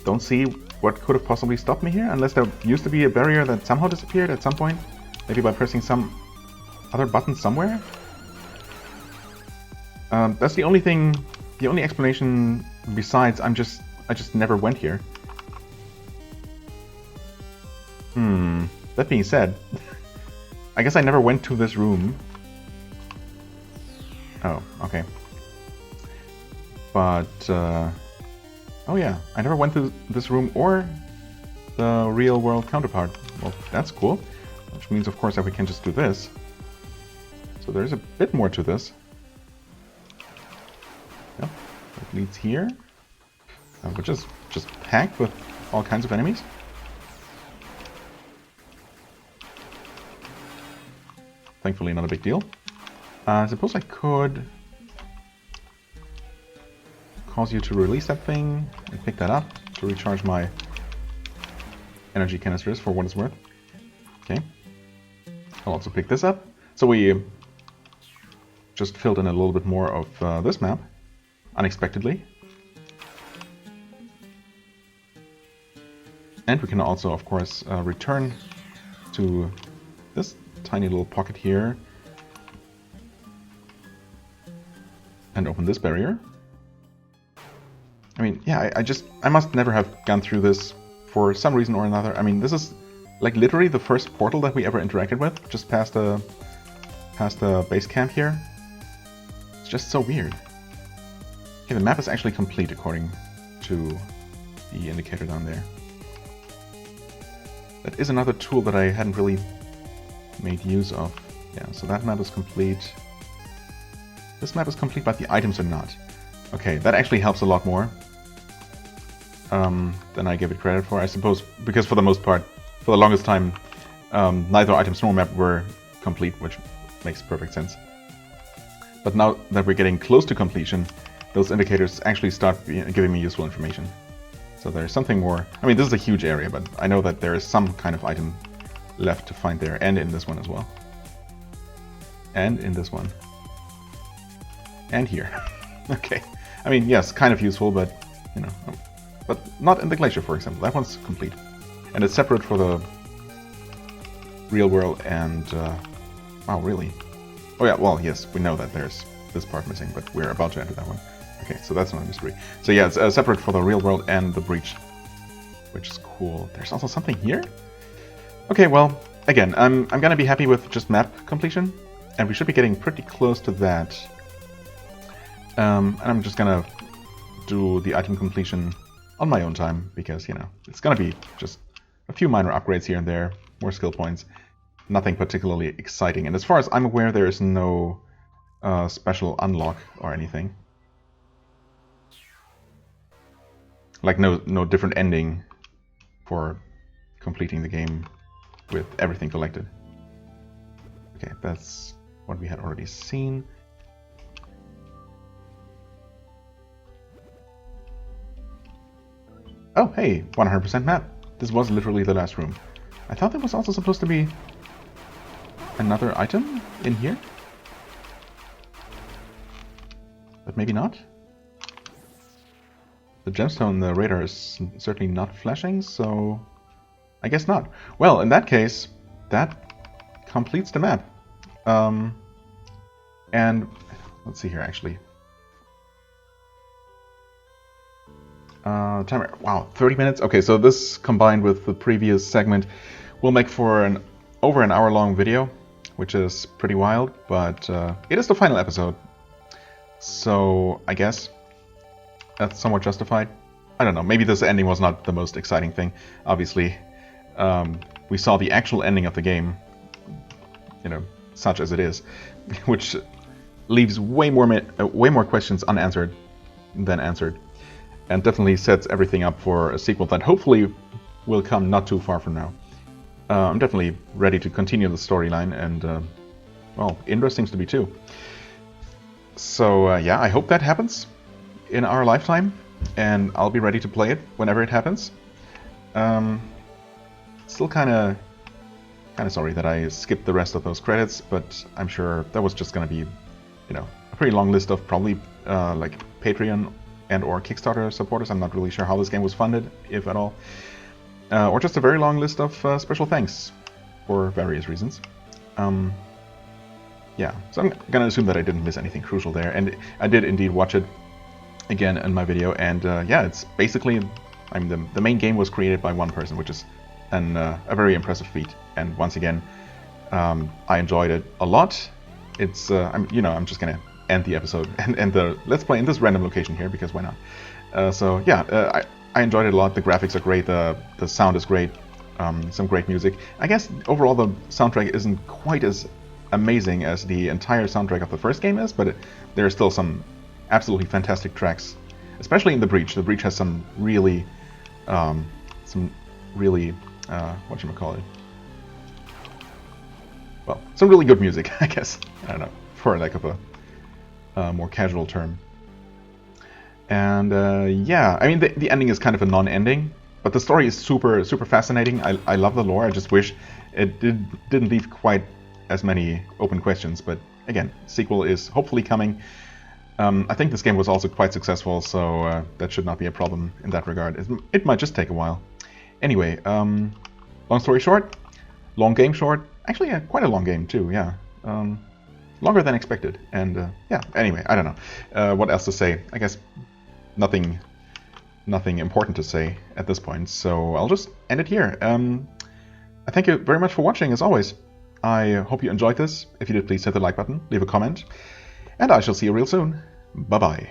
Speaker 1: don't see what could have possibly stopped me here, unless there used to be a barrier that somehow disappeared at some point, maybe by pressing some other button somewhere. That's the only thing, the only explanation besides I just never went here. That being said, I guess I never went to this room. Oh, okay. But, oh yeah, I never went to this room or the real world counterpart. Well, that's cool. Which means, of course, that we can just do this. So there's a bit more to this. Yep, it leads here, which is just packed with all kinds of enemies. Thankfully, not a big deal. I suppose I could cause you to release that thing and pick that up to recharge my energy canisters for what it's worth. Okay. I'll also pick this up. So we just filled in a little bit more of this map, unexpectedly. And we can also, of course, return to this tiny little pocket here and open this barrier. I mean, yeah, I must never have gone through this for some reason or another. I mean, this is like literally the first portal that we ever interacted with, just past the base camp here. It's just so weird. Okay, the map is actually complete according to the indicator down there. That is another tool that I hadn't really made use of. Yeah, so that map is complete. This map is complete, but the items are not. Okay, that actually helps a lot more than I give it credit for, I suppose, because for the most part, for the longest time, neither items nor map were complete, which makes perfect sense. But now that we're getting close to completion, those indicators actually start giving me useful information. So there's something more. I mean, this is a huge area, but I know that there is some kind of item left to find there, and in this one as well. And in this one. And here. Okay. I mean, yes, kind of useful, but, you know, but not in the glacier, for example. That one's complete. And it's separate for the real world and, oh, really? Oh yeah, well, yes, we know that there's this part missing, but we're about to enter that one. Okay, so that's not a mystery. So yeah, it's separate for the real world and the breach, which is cool. There's also something here? Okay, well, again, I'm gonna be happy with just map completion, and we should be getting pretty close to that. And I'm just gonna do the item completion on my own time, because, you know, it's gonna be just a few minor upgrades here and there, more skill points, nothing particularly exciting. And as far as I'm aware, there is no special unlock or anything. Like no different ending for completing the game with everything collected. Okay, that's what we had already seen. Oh, hey, 100% map. This was literally the last room. I thought there was also supposed to be another item in here. But maybe not. The gemstone, the radar is certainly not flashing, so I guess not. Well, in that case, that completes the map. And let's see here, actually. Timer. Wow, 30 minutes. Okay, so this combined with the previous segment will make for over an hour-long video, which is pretty wild, but it is the final episode. So I guess that's somewhat justified. I don't know, maybe this ending was not the most exciting thing. Obviously, we saw the actual ending of the game, you know, such as it is, which leaves way more questions unanswered than answered, and definitely sets everything up for a sequel that hopefully will come not too far from now. I'm definitely ready to continue the storyline, and well, Indra seems to be too. So yeah, I hope that happens in our lifetime, and I'll be ready to play it whenever it happens. Still kind of sorry that I skipped the rest of those credits, but I'm sure that was just going to be, you know, a pretty long list of probably like Patreon and or Kickstarter supporters. I'm not really sure how this game was funded, if at all. Or just a very long list of special thanks for various reasons. Yeah, so I'm gonna assume that I didn't miss anything crucial there, and I did indeed watch it again in my video, and yeah, it's basically, I mean, the main game was created by one person, which is a very impressive feat, and once again, I enjoyed it a lot. It's, I'm just gonna end the episode and end the Let's Play in this random location here, because why not? So yeah, I enjoyed it a lot. The graphics are great, the sound is great, some great music. I guess overall the soundtrack isn't quite as amazing as the entire soundtrack of the first game is, but there are still some absolutely fantastic tracks, especially in The Breach. The Breach has some really whatchamacallit? Well, some really good music, I guess. I don't know, for lack of a more casual term. And yeah, I mean, the ending is kind of a non-ending, but the story is super fascinating. I love the lore. I just wish it didn't leave quite as many open questions, but again, sequel is hopefully coming. I think this game was also quite successful, so that should not be a problem in that regard. It might just take a while. Anyway, long story short, long game short. Actually, yeah, quite a long game too, yeah. Longer than expected, and yeah, anyway, I don't know. What else to say? I guess nothing important to say at this point, so I'll just end it here. I thank you very much for watching, as always. I hope you enjoyed this. If you did, please hit the like button, leave a comment, and I shall see you real soon. Bye-bye.